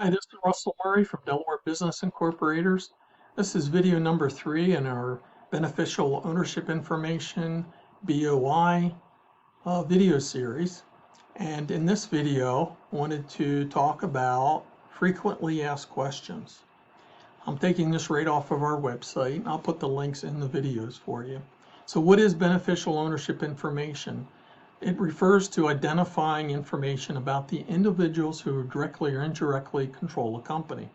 Hi, this is Russell Murray from Delaware Business Incorporators. This is video number 3 in our Beneficial Ownership Information BOI video series. And in this video, I wanted to talk about frequently asked questions. I'm taking this right off of our website, and I'll put the links in the videos for you. So what is beneficial ownership information? It refers to identifying information about the individuals who directly or indirectly control a company.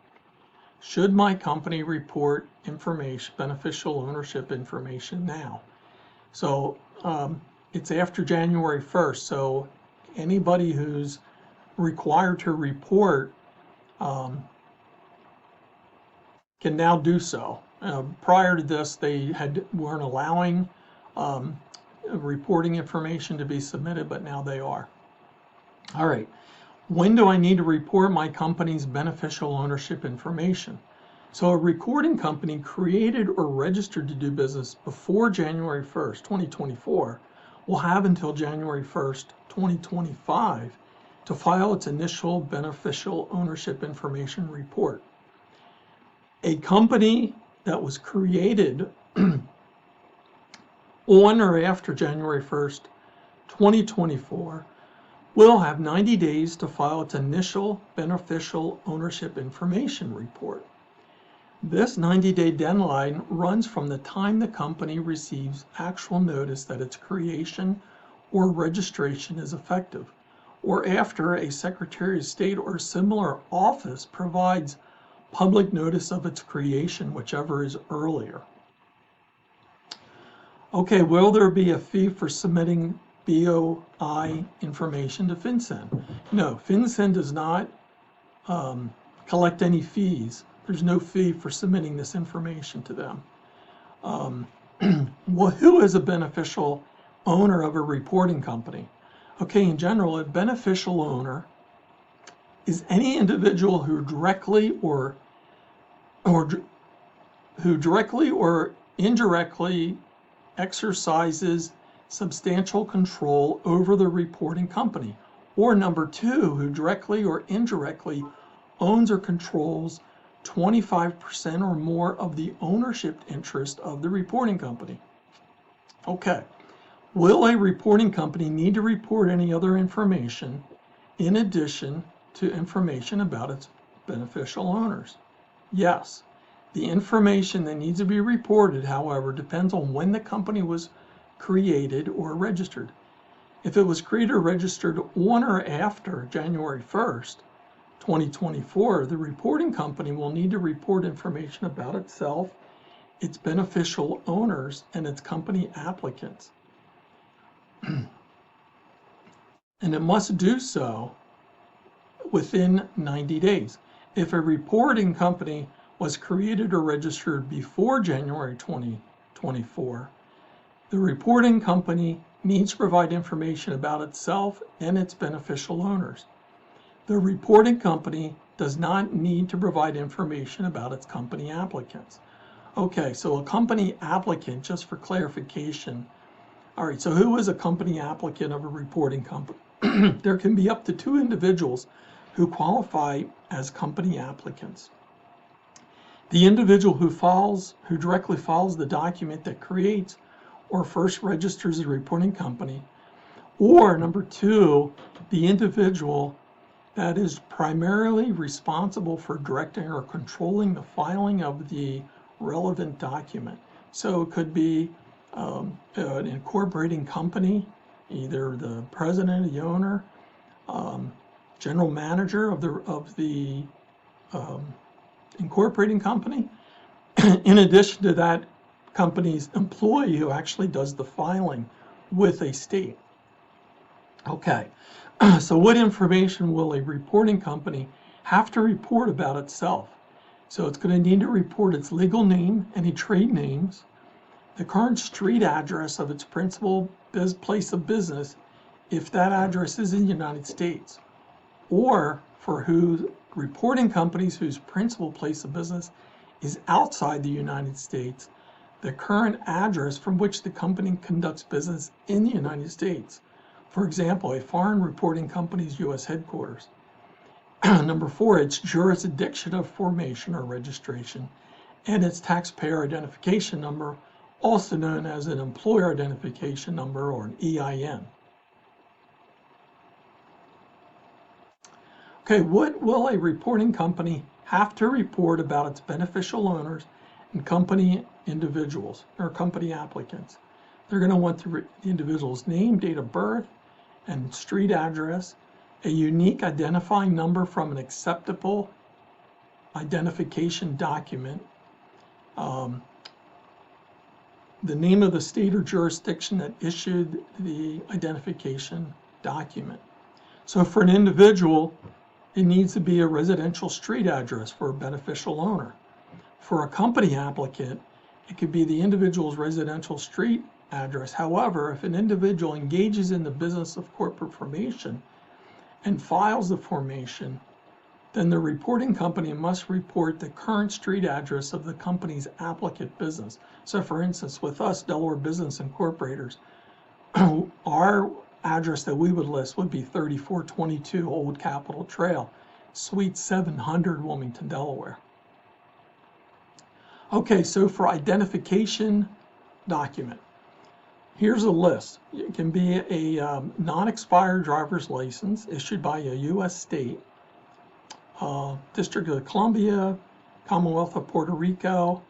Should my company report information, beneficial ownership information now? So it's after January 1st, so anybody who's required to report can now do so. Prior to this, they weren't allowing reporting information to be submitted, but now they are. All right, when do I need to report my company's beneficial ownership information? So a recording company created or registered to do business before January 1st, 2024 will have until January 1st, 2025 to file its initial beneficial ownership information report. A company that was created on or after January 1st, 2024 will have 90 days to file its initial beneficial ownership information report. This 90-day deadline runs from the time the company receives actual notice that its creation or registration is effective, or after a Secretary of State or similar office provides public notice of its creation, whichever is earlier. Okay, will there be a fee for submitting BOI information to FinCEN? No, FinCEN does not collect any fees. There's no fee for submitting this information to them. Well, who is a beneficial owner of a reporting company? Okay, in general, a beneficial owner is any individual who directly or indirectly exercises substantial control over the reporting company, or number 2, who directly or indirectly owns or controls 25% or more of the ownership interest of the reporting company. Okay, will a reporting company need to report any other information in addition to information about its beneficial owners? Yes. The information that needs to be reported, however, depends on when the company was created or registered. If it was created or registered on or after January 1st, 2024, the reporting company will need to report information about itself, its beneficial owners, and its company applicants. And it must do so within 90 days. If a reporting company was created or registered before January 2024, the reporting company needs to provide information about itself and its beneficial owners. The reporting company does not need to provide information about its company applicants. Okay, so a company applicant, just for clarification. All right, so who is a company applicant of a reporting company? There can be up to 2 individuals who qualify as company applicants. The individual who directly files the document that creates or first registers a reporting company, or number 2, the individual that is primarily responsible for directing or controlling the filing of the relevant document. So it could be an incorporating company, either the president or the owner, general manager of the incorporating company, in addition to that company's employee who actually does the filing with a state. Okay, so what information will a reporting company have to report about itself? So it's going to need to report its legal name, any trade names, the current street address of its principal place of business, if that address is in the United States, or for reporting companies whose principal place of business is outside the United States, the current address from which the company conducts business in the United States. For example, a foreign reporting company's U.S. headquarters. Number 4, its jurisdiction of formation or registration, and its taxpayer identification number, also known as an employer identification number or an EIN. Okay, what will a reporting company have to report about its beneficial owners and company individuals or company applicants? They're going to want the individual's name, date of birth, and street address, a unique identifying number from an acceptable identification document, the name of the state or jurisdiction that issued the identification document. So for an individual, it needs to be a residential street address for a beneficial owner. For a company applicant, it could be the individual's residential street address. However, if an individual engages in the business of corporate formation and files the formation, then the reporting company must report the current street address of the company's applicant business. So for instance, with us, Delaware Business Incorporators, our address that we would list would be 3422 Old Capitol Trail, Suite 700, Wilmington, Delaware. Okay, so for identification document, here's a list. It can be a non-expired driver's license issued by a U.S. state, District of Columbia, Commonwealth of Puerto Rico,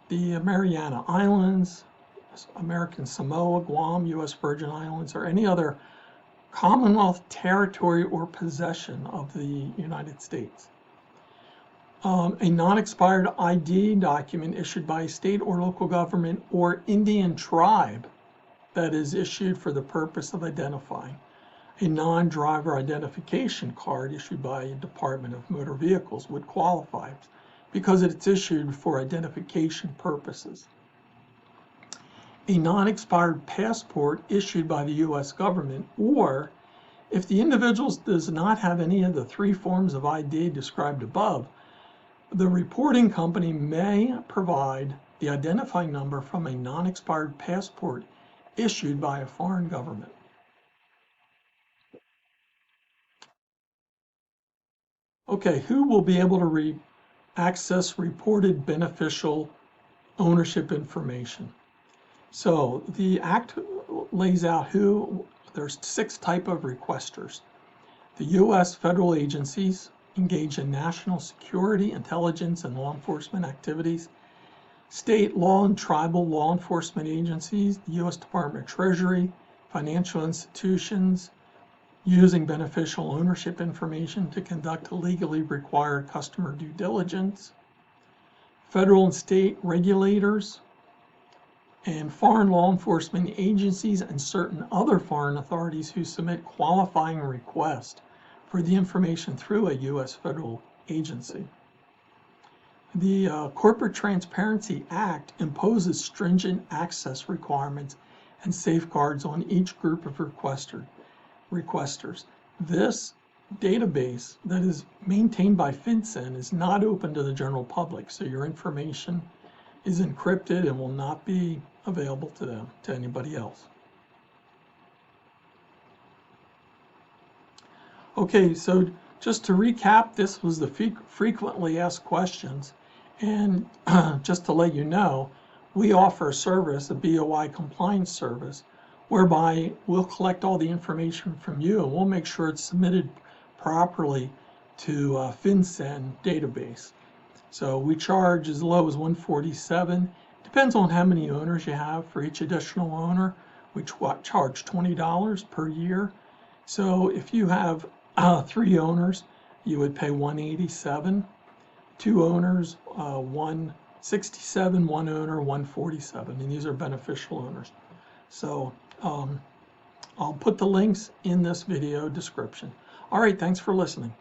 the Mariana Islands, American Samoa, Guam, U.S. Virgin Islands, or any other Commonwealth territory or possession of the United States. A non-expired ID document issued by a state or local government or Indian tribe that is issued for the purpose of identifying. A non-driver identification card issued by a Department of Motor Vehicles would qualify because it's issued for identification purposes. A non-expired passport issued by the U.S. government, or if the individual does not have any of the 3 forms of ID described above, the reporting company may provide the identifying number from a non-expired passport issued by a foreign government. Okay, who will be able to access reported beneficial ownership information? So the Act lays out there's 6 types of requesters. The U.S. federal agencies engage in national security, intelligence, and law enforcement activities. State law and tribal law enforcement agencies, the U.S. Department of Treasury, financial institutions, using beneficial ownership information to conduct legally required customer due diligence. Federal and state regulators, and foreign law enforcement agencies and certain other foreign authorities who submit qualifying requests for the information through a U.S. federal agency. The Corporate Transparency Act imposes stringent access requirements and safeguards on each group of requesters. This database that is maintained by FinCEN is not open to the general public, so your information is encrypted and will not be available to anybody else. Okay, so just to recap, this was the frequently asked questions, and just to let you know, we offer a service, a BOI compliance service, whereby we'll collect all the information from you and we'll make sure it's submitted properly to FinCEN database. So we charge as low as $147. Depends on how many owners you have. For each additional owner, we charge $20 per year. So if you have 3 owners, you would pay $187. 2 owners, $167. 1 owner, $147. And these are beneficial owners. So I'll put the links in this video description. All right, thanks for listening.